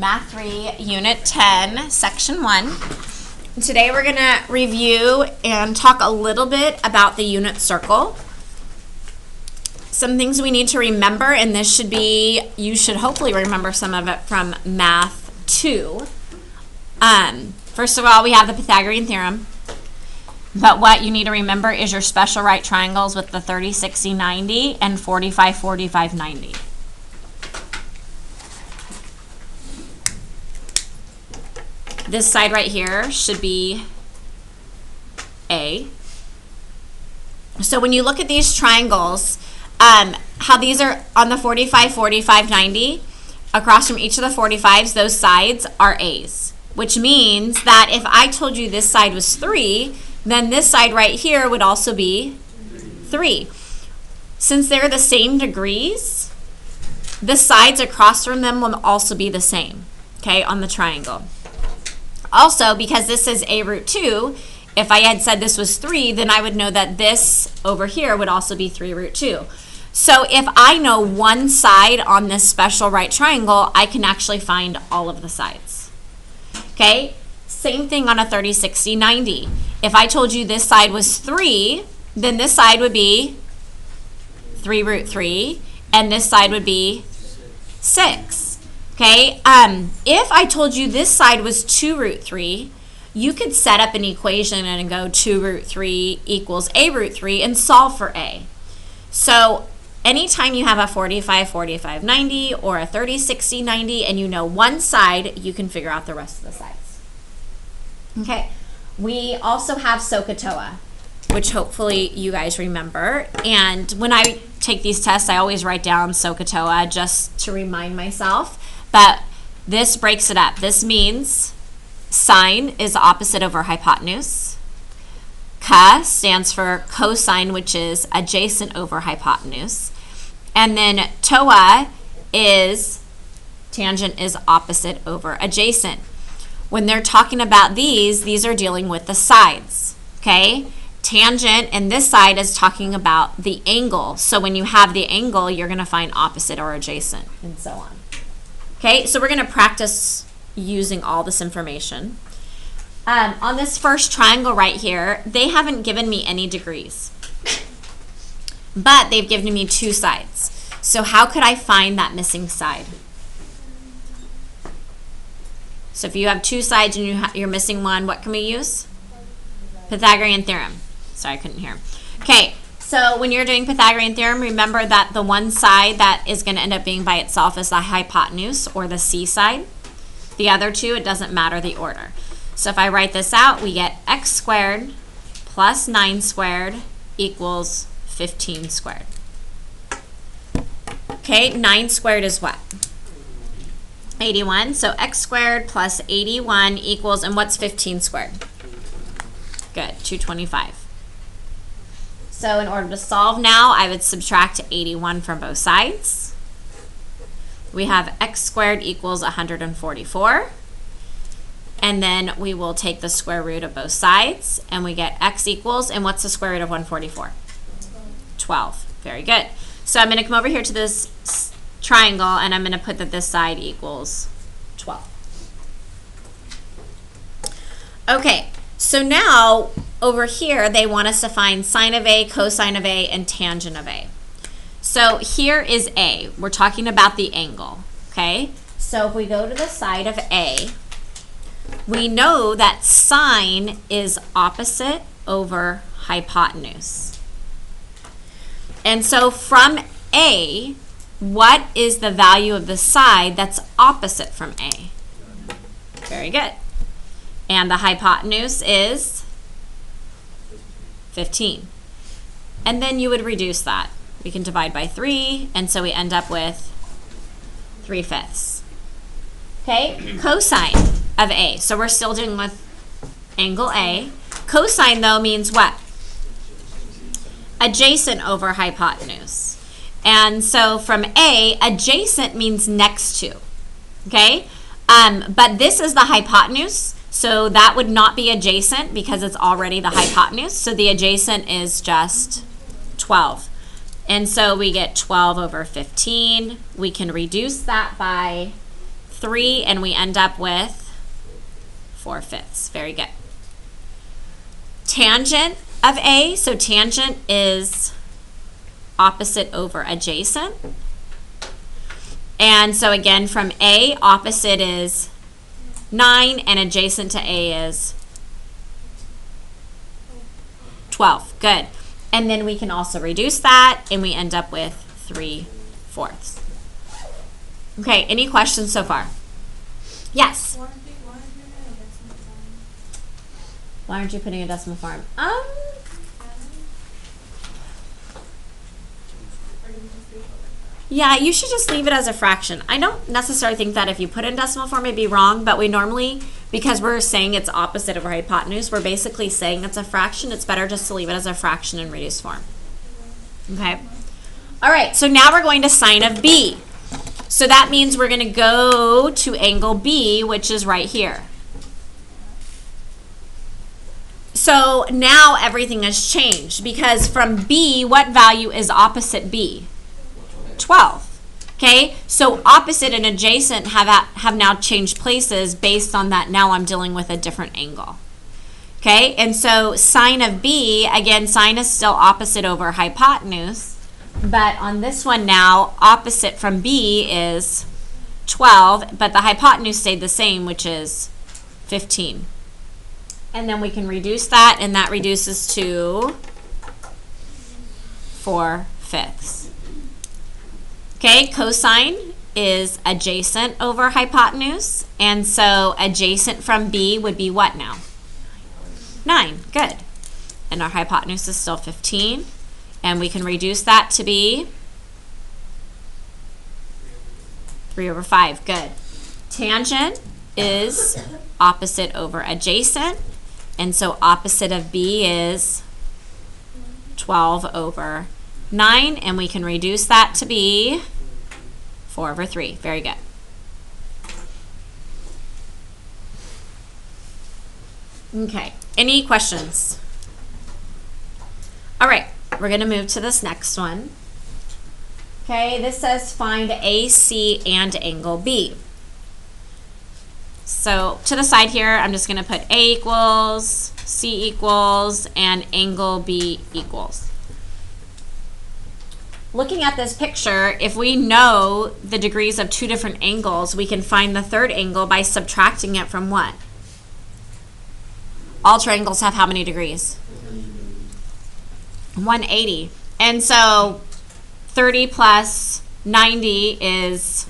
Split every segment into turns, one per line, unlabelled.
Math 3, Unit 10, Section 1. Today we're going to review and talk a little bit about the unit circle. Some things we need to remember, and this should be, you should hopefully remember some of it from Math 2. First of all, we have the Pythagorean Theorem. But what you need to remember is your special right triangles with the 30, 60, 90 and 45, 45, 90. This side right here should be A. So when you look at these triangles, how these are on the 45, 45, 90, across from each of the 45s, those sides are A's, which means that if I told you this side was 3, then this side right here would also be 3. Since they're the same degrees, the sides across from them will also be the same, okay, on the triangle. Also, because this is a root 2, if I had said this was 3, then I would know that this over here would also be 3 root 2. So if I know one side on this special right triangle, I can actually find all of the sides. Okay? Same thing on a 30, 60, 90. If I told you this side was 3, then this side would be 3 root 3, and this side would be 6. Okay, if I told you this side was 2 root 3, you could set up an equation and go 2 root 3 equals a root 3 and solve for a. So anytime you have a 45, 45, 90 or a 30, 60, 90 and you know one side, you can figure out the rest of the sides. Okay, we also have Sohcahtoa, which hopefully you guys remember. And when I take these tests, I always write down Sohcahtoa just to remind myself. But this breaks it up. This means sine is opposite over hypotenuse. Ka stands for cosine, which is adjacent over hypotenuse. And then toa is tangent is opposite over adjacent. When they're talking about these are dealing with the sides, okay? Tangent and this side is talking about the angle. So when you have the angle, you're going to find opposite or adjacent and so on. Okay, so we're going to practice using all this information. On this first triangle right here, they haven't given me any degrees, but they've given me 2 sides. So how could I find that missing side? So if you have 2 sides and you're missing one, what can we use? Pythagorean Theorem. Sorry, I couldn't hear. Okay. So when you're doing Pythagorean Theorem, remember that the one side that is going to end up being by itself is the hypotenuse, or the C side. The other 2, it doesn't matter the order. So if I write this out, we get x squared plus 9 squared equals 15 squared. Okay, 9 squared is what? 81. So x squared plus 81 equals, and what's 15 squared? Good, 225. So in order to solve now, I would subtract 81 from both sides. We have x squared equals 144. And then we will take the square root of both sides, and we get x equals, and what's the square root of 144? 12. Very good. So I'm going to come over here to this triangle, and I'm going to put that this side equals 12. Okay, so now over here, they want us to find sine of A, cosine of A, and tangent of A. So here is A. We're talking about the angle, okay? So if we go to the side of A, we know that sine is opposite over hypotenuse. And so from A, what is the value of the side that's opposite from A? Very good. And the hypotenuse is 15. And then you would reduce that. We can divide by 3, and so we end up with 3/5. Okay, cosine of A. So we're still dealing with angle A. Cosine, though, means what? Adjacent over hypotenuse. And so from A, adjacent means next to. Okay, but this is the hypotenuse. So that would not be adjacent because it's already the hypotenuse. So the adjacent is just 12. And so we get 12 over 15. We can reduce that by 3, and we end up with 4/5. Very good. Tangent of A, so tangent is opposite over adjacent. And so again, from A, opposite is 9, and adjacent to A is 12. Good. And then we can also reduce that, and we end up with 3/4. Okay, any questions so far? Yes? Why aren't you putting a decimal form? Yeah, you should just leave it as a fraction. I don't necessarily think that if you put in decimal form it'd be wrong, but we normally, because we're saying it's opposite over hypotenuse, we're basically saying it's a fraction. It's better just to leave it as a fraction in reduced form. Okay? All right, so now we're going to sine of B. So that means we're going to go to angle B, which is right here. So now everything has changed, because from B, what value is opposite B? 12. Okay, so opposite and adjacent have now changed places based on that. Now I'm dealing with a different angle. Okay, and so sine of B, again, sine is still opposite over hypotenuse, but on this one now, opposite from B is 12, but the hypotenuse stayed the same, which is 15. And then we can reduce that, and that reduces to 4/5. Okay, cosine is adjacent over hypotenuse, and so adjacent from B would be what now? 9, good. And our hypotenuse is still 15, and we can reduce that to be 3/5, good. Tangent is opposite over adjacent, and so opposite of B is 12/9, and we can reduce that to be 4/3. Very good. Okay, any questions? All right, we're going to move to this next one. Okay, this says find AC and angle B. So to the side here, I'm just going to put A equals, C equals, and angle B equals. Looking at this picture, if we know the degrees of two different angles, we can find the third angle by subtracting it from what? All triangles have how many degrees? 180. And so 30 plus 90 is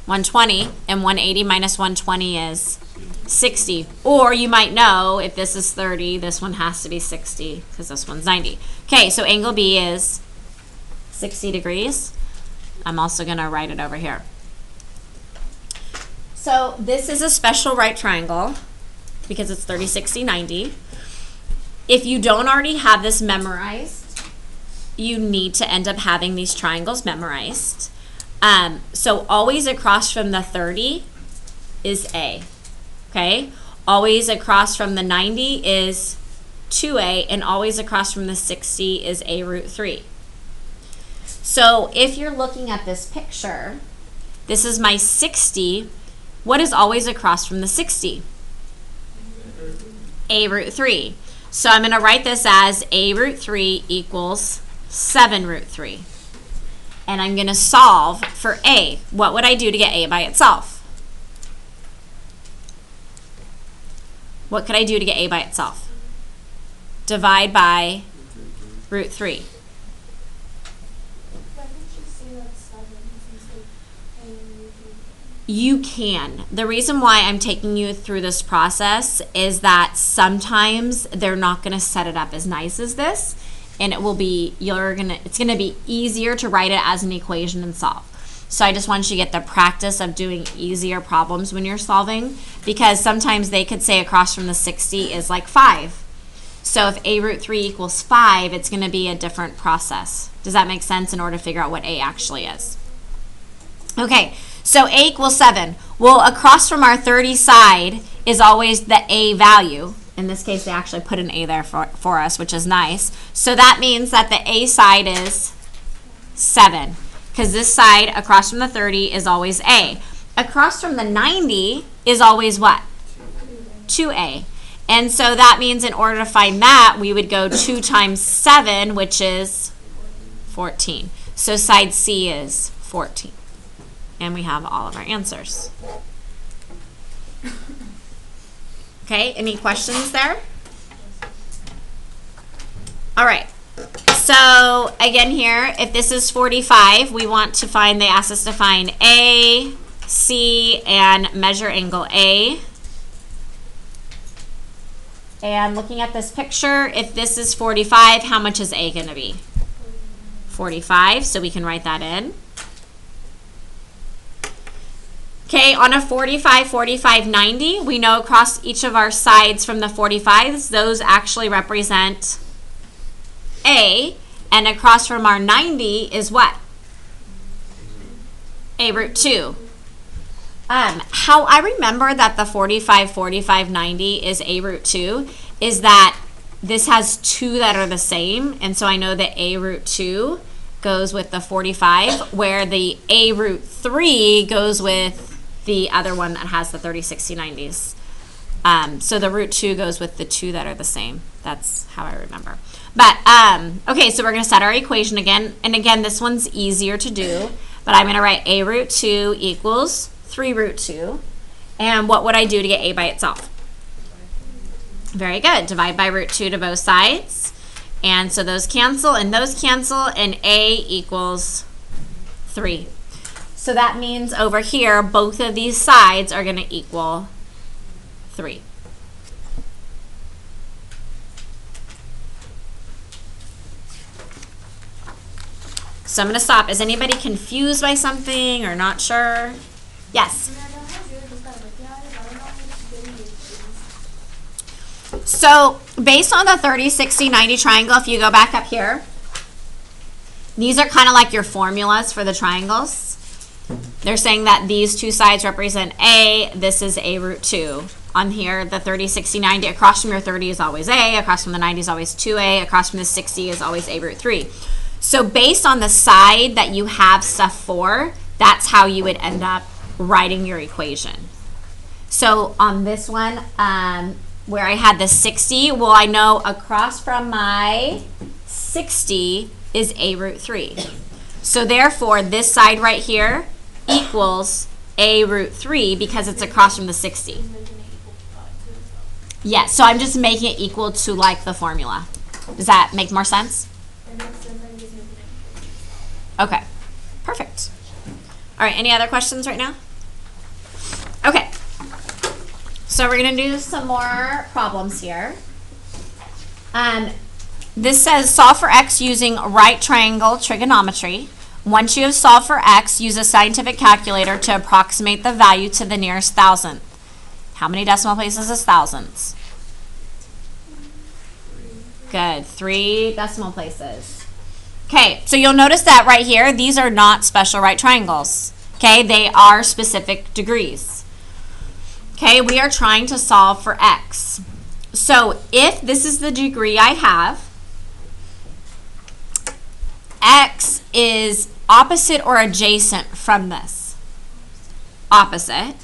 120, and 180 minus 120 is 60. Or you might know, if this is 30, this one has to be 60 because this one's 90. Okay, so angle B is 60 degrees. I'm also going to write it over here. So this is a special right triangle because it's 30, 60, 90. If you don't already have this memorized, you need to end up having these triangles memorized. So always across from the 30 is A. Okay, always across from the 90 is 2A, and always across from the 60 is A√3. So if you're looking at this picture, this is my 60. What is always across from the 60? A√3. So I'm going to write this as A√3 equals 7√3. And I'm going to solve for A. What would I do to get A by itself? What could I do to get A by itself? Divide by √3. You can. The reason why I'm taking you through this process is that sometimes they're not going to set it up as nice as this, and it will be, it's going to be easier to write it as an equation and solve. So I just want you to get the practice of doing easier problems when you're solving, because sometimes they could say across from the 60 is like 5. So if A√3 equals 5, it's going to be a different process. Does that make sense in order to figure out what A actually is? Okay, so A equals 7. Well, across from our 30 side is always the A value. In this case, they actually put an A there for us, which is nice. So that means that the A side is 7. because this side across from the 30 is always A. Across from the 90 is always what? 2A. And so that means in order to find that, we would go 2 times 7, which is 14. So side C is 14. And we have all of our answers. Okay, any questions there? All right. So again here, if this is 45, we want to find, they asked us to find A, C, and measure angle A. And looking at this picture, if this is 45, how much is A going to be? 45, so we can write that in. Okay, on a 45, 45, 90, we know across each of our sides from the 45s, those actually represent A, and across from our 90 is what? A root 2. How I remember that the 45, 45, 90 is A root 2 is that this has 2 that are the same, and so I know that A root 2 goes with the 45, where the A root 3 goes with the other one that has the 30, 60, 90s. So the root 2 goes with the 2 that are the same. That's how I remember. But, okay, so we're going to set our equation again. And again, this one's easier to do. But I'm going to write A root 2 equals 3 root 2. And what would I do to get A by itself? Very good. Divide by root 2 to both sides. And so those cancel, and A equals 3. So that means over here, both of these sides are going to equal 3. So I'm going to stop. Is anybody confused by something or not sure? Yes? So based on the 30, 60, 90 triangle, if you go back up here, these are kind of like your formulas for the triangles. They're saying that these two sides represent A, this is A root 2. On here, the 30, 60, 90, across from your 30 is always A, across from the 90 is always 2A, across from the 60 is always A root 3. So based on the side that you have stuff for, that's how you would end up writing your equation. So on this one, where I had the 60, well, I know across from my 60 is A root 3. So therefore, this side right here equals A root 3 because it's across from the 60. Yes, so I'm just making it equal to like the formula. Does that make more sense? Okay, perfect. All right, any other questions right now? Okay, so we're going to do some more problems here. This says solve for x using right triangle trigonometry. Once you have solved for x, use a scientific calculator to approximate the value to the nearest thousandth. How many decimal places is thousands? Good, 3 decimal places. Okay, so you'll notice that right here, these are not special right triangles. Okay, they are specific degrees. Okay, we are trying to solve for x. So if this is the degree I have, x is opposite or adjacent from this. Opposite.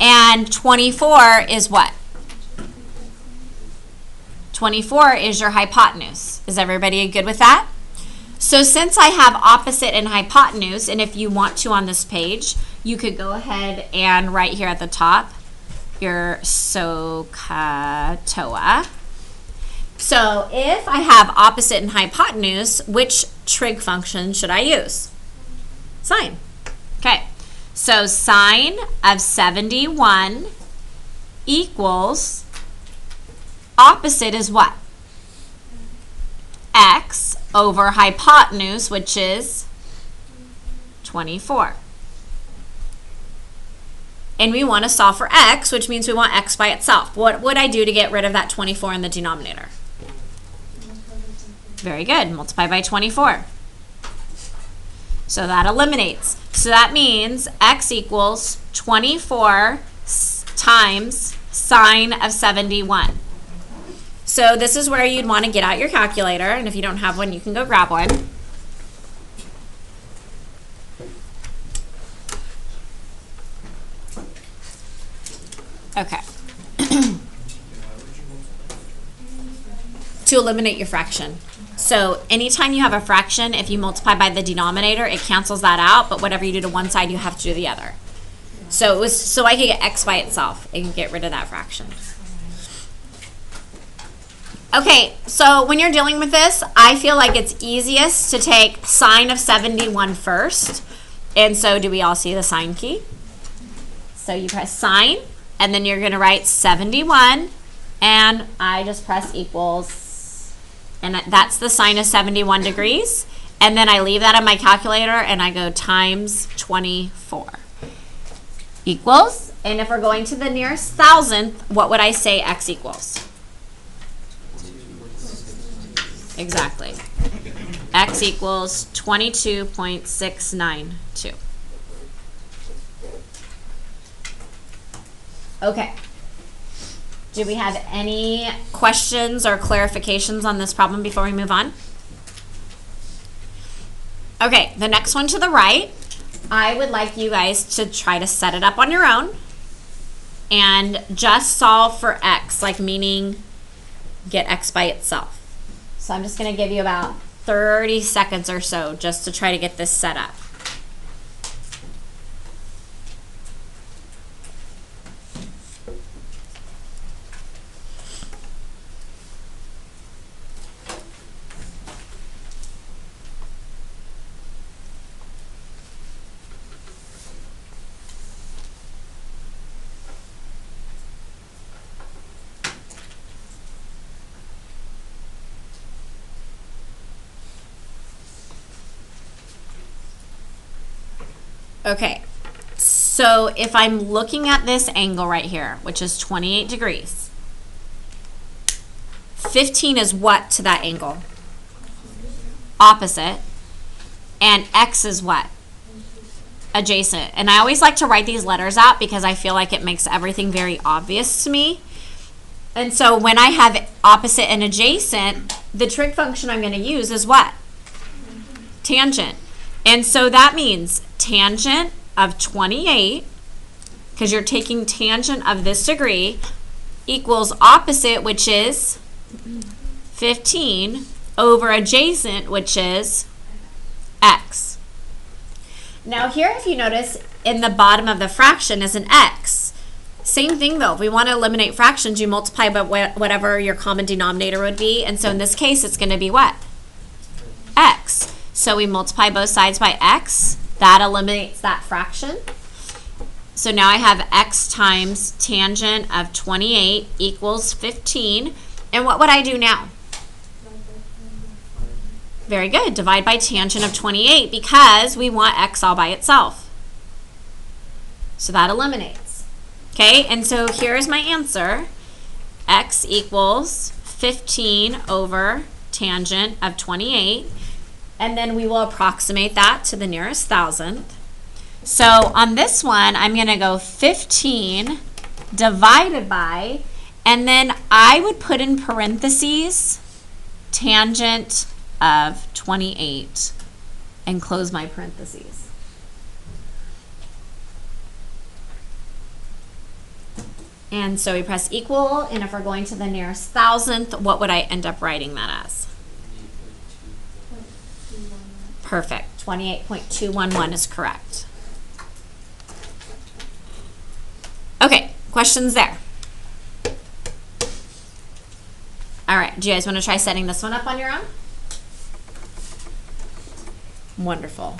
And 24 is what? 24 is your hypotenuse. Is everybody good with that? So since I have opposite and hypotenuse, and if you want to on this page, you could go ahead and write here at the top your Sohcahtoa. So if I have opposite and hypotenuse, which trig function should I use? Sine. Okay, so sine of 71 equals, opposite is what? X over hypotenuse, which is 24. And we want to solve for x, which means we want x by itself. What would I do to get rid of that 24 in the denominator? Very good. Multiply by 24. So that eliminates. So that means x equals 24 times sine of 71. So this is where you'd want to get out your calculator, and if you don't have one, you can go grab one. Okay. To eliminate your fraction. So anytime you have a fraction, if you multiply by the denominator, it cancels that out, but whatever you do to one side, you have to do the other. So it was so I could get x by itself and get rid of that fraction. Okay, so when you're dealing with this, I feel like it's easiest to take sine of 71 first. And so do we all see the sine key? So you press sine, and then you're going to write 71, and I just press equals, and that's the sine of 71 degrees. And then I leave that on my calculator, and I go times 24 equals, and if we're going to the nearest thousandth, what would I say x equals? Exactly. X equals 22.692. Okay. Do we have any questions or clarifications on this problem before we move on? Okay, the next one to the right, I would like you guys to try to set it up on your own and just solve for x, like meaning get x by itself. So I'm just going to give you about 30 seconds or so just to try to get this set up. Okay, so if I'm looking at this angle right here, which is 28 degrees, 15 is what to that angle? Opposite. And x is what? Adjacent. And I always like to write these letters out because I feel like it makes everything very obvious to me. And so when I have opposite and adjacent, the trig function I'm going to use is what? Tangent. And so that means tangent of 28, because you're taking tangent of this degree, equals opposite, which is 15, over adjacent, which is x. Now here, if you notice, in the bottom of the fraction is an x. Same thing though, if we want to eliminate fractions, you multiply by whatever your common denominator would be, and so in this case, it's going to be what? X. So we multiply both sides by x. That eliminates that fraction. So now I have x times tangent of 28 equals 15. And what would I do now? Very good. Divide by tangent of 28 because we want x all by itself. So that eliminates. Okay, and so here's my answer. X equals 15 over tangent of 28. And then we will approximate that to the nearest thousandth. So on this one, I'm going to go 15 divided by, and then I would put in parentheses tangent of 28 and close my parentheses. And so we press equal, and if we're going to the nearest thousandth, what would I end up writing that as? Perfect. 28.211 is correct. Okay, questions there? All right, do you guys want to try setting this one up on your own? Wonderful.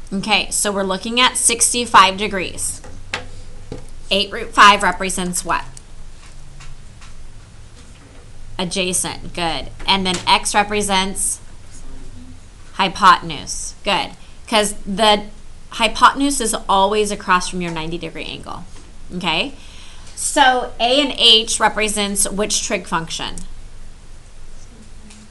Okay, so we're looking at 65 degrees. 8 root 5 represents what? Adjacent. Good. And then x represents hypotenuse. Good. Because the hypotenuse is always across from your 90-degree angle. Okay? So a and h represents which trig function?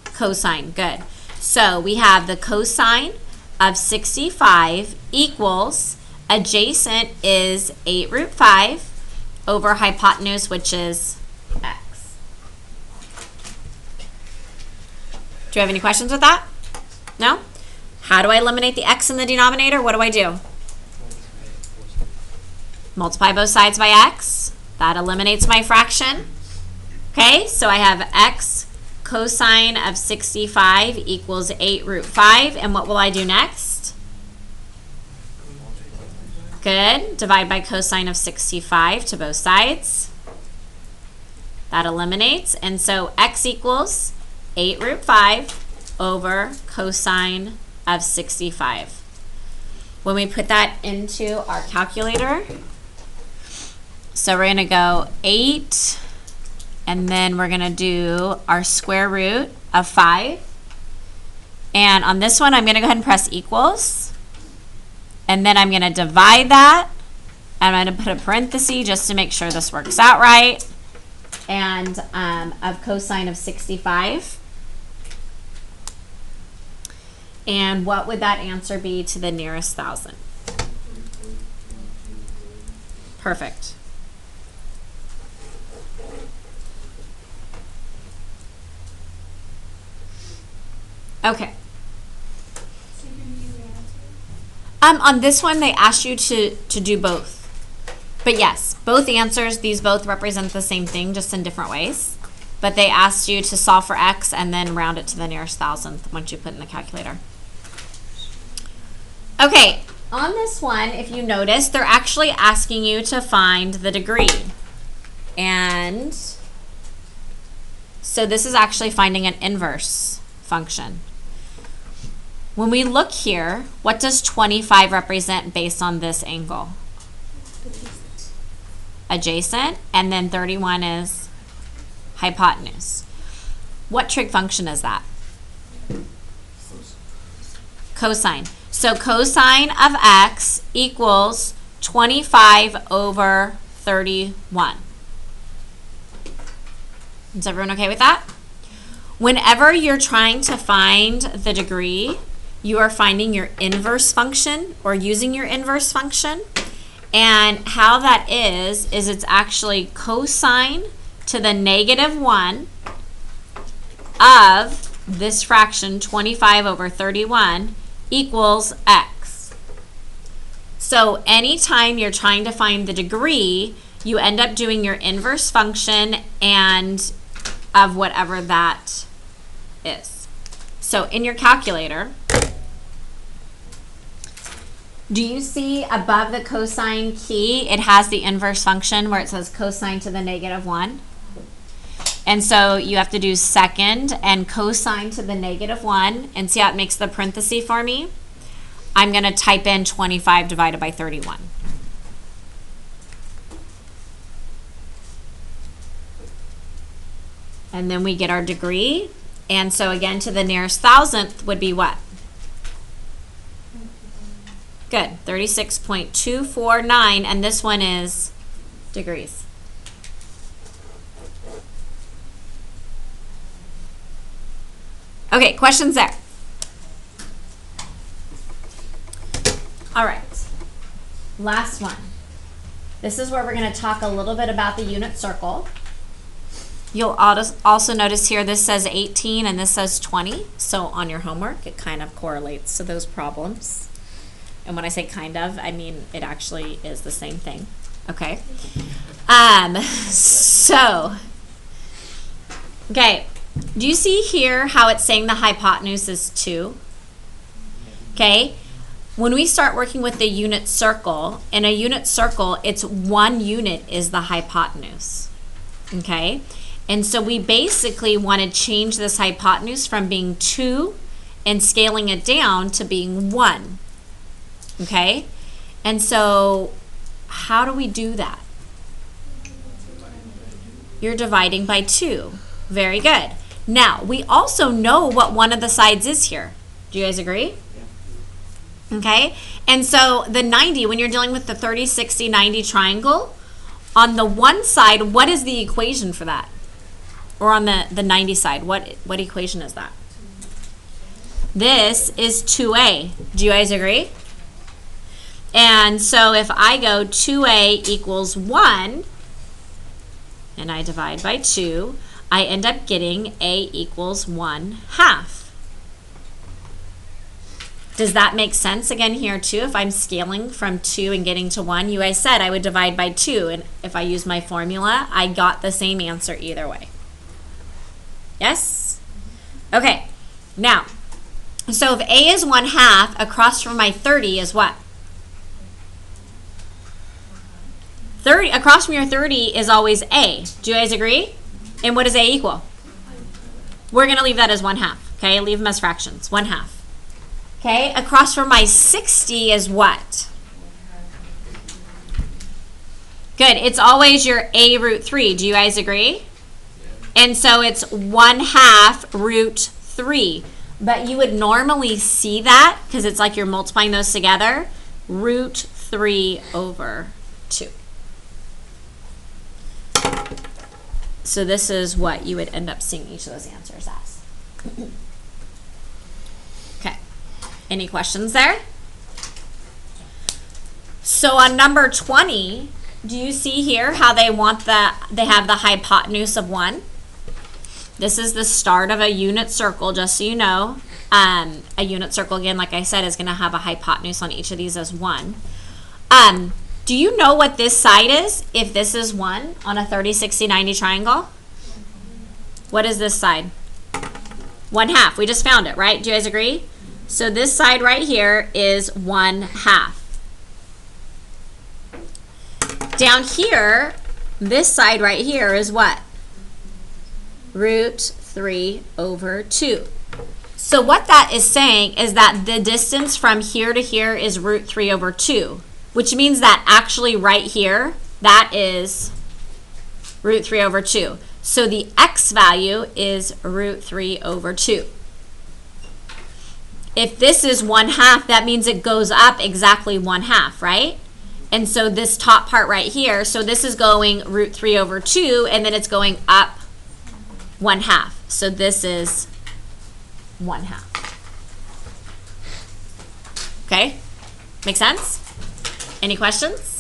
Cosine. Good. So we have the cosine of 65 equals, adjacent is 8 root 5 over hypotenuse, which is x. Do you have any questions with that? No? How do I eliminate the x in the denominator? What do I do? Multiply both sides by x. That eliminates my fraction. Okay, so I have x cosine of 65 equals 8 root 5. And what will I do next? Good. Divide by cosine of 65 to both sides. That eliminates. And so x equals 8 root 5 over cosine of 65. When we put that into our calculator, so we're going to go 8, and then we're going to do our square root of 5. And on this one, I'm going to go ahead and press equals. And then I'm going to divide that. And I'm going to put a parenthesis just to make sure this works out right. And of cosine of 65. And what would that answer be to the nearest thousand? Perfect. Okay. On this one, they asked you to do both. But yes, both answers, these both represent the same thing, just in different ways. But they asked you to solve for x and then round it to the nearest thousandth once you put in the calculator. Okay, on this one, if you notice, they're actually asking you to find the degree. And so this is actually finding an inverse function. When we look here, what does 25 represent based on this angle? Adjacent. And then 31 is hypotenuse. What trig function is that? Cosine. So cosine of x equals 25 over 31. Is everyone okay with that? Whenever you're trying to find the degree, you are finding your inverse function or using your inverse function. And how that is it's actually cosine to the -1 of this fraction, 25 over 31, equals x. So anytime you're trying to find the degree, you end up doing your inverse function and of whatever that is. So in your calculator, do you see above the cosine key, it has the inverse function where it says cosine to the -1? And so you have to do second and cosine to the -1, and see how it makes the parenthesis for me? I'm going to type in 25 divided by 31. And then we get our degree. And so again, to the nearest thousandth would be what? Good, 36.249, and this one is degrees. Okay, questions there? All right, last one. This is where we're going to talk a little bit about the unit circle. You'll also notice here this says 18 and this says 20. So on your homework, it kind of correlates to those problems. And when I say kind of, I mean it actually is the same thing. Okay. Okay. Do you see here how it's saying the hypotenuse is 2? Okay. When we start working with the unit circle, in a unit circle, it's 1 unit is the hypotenuse. Okay. And so we basically want to change this hypotenuse from being 2 and scaling it down to being 1. Okay? And so how do we do that? You're dividing by 2. Very good. Now, we also know what one of the sides is here. Do you guys agree? Yeah. Okay. And so the 90, when you're dealing with the 30, 60, 90 triangle, on the one side, what is the equation for that? Or on the 90 side, what equation is that? This is 2a. Do you guys agree? And so if I go 2a equals 1, and I divide by 2, I end up getting a equals 1/2. Does that make sense again here too? If I'm scaling from 2 and getting to 1, you guys said I would divide by 2, and if I use my formula, I got the same answer either way. Yes? Okay, now, so if a is 1/2, across from my 30 is what? 30, across from your 30 is always a. Do you guys agree? And what does a equal? We're going to leave that as 1/2. Okay, leave them as fractions. 1/2. Okay, across from my 60 is what? Good. It's always your a root 3. Do you guys agree? And so it's 1/2 root 3. But you would normally see that, because it's like you're multiplying those together, root 3 over 2. So this is what you would end up seeing each of those answers as. Okay. Any questions there? So on number 20, do you see here how they have the hypotenuse of 1? This is the start of a unit circle, just so you know. A unit circle, again, like I said, is going to have a hypotenuse on each of these as 1. Do you know what this side is if this is 1 on a 30, 60, 90 triangle? What is this side? 1/2. We just found it, right? Do you guys agree? So this side right here is 1/2. Down here, this side right here is what? Root 3 over 2. So what that is saying is that the distance from here to here is root 3 over 2. Which means that actually right here, that is root 3 over 2. So the x value is root 3 over 2. If this is 1/2, that means it goes up exactly 1/2, right? And so this top part right here, so this is going root 3 over 2, and then it's going up 1/2. So this is 1/2. Okay? Make sense? Any questions?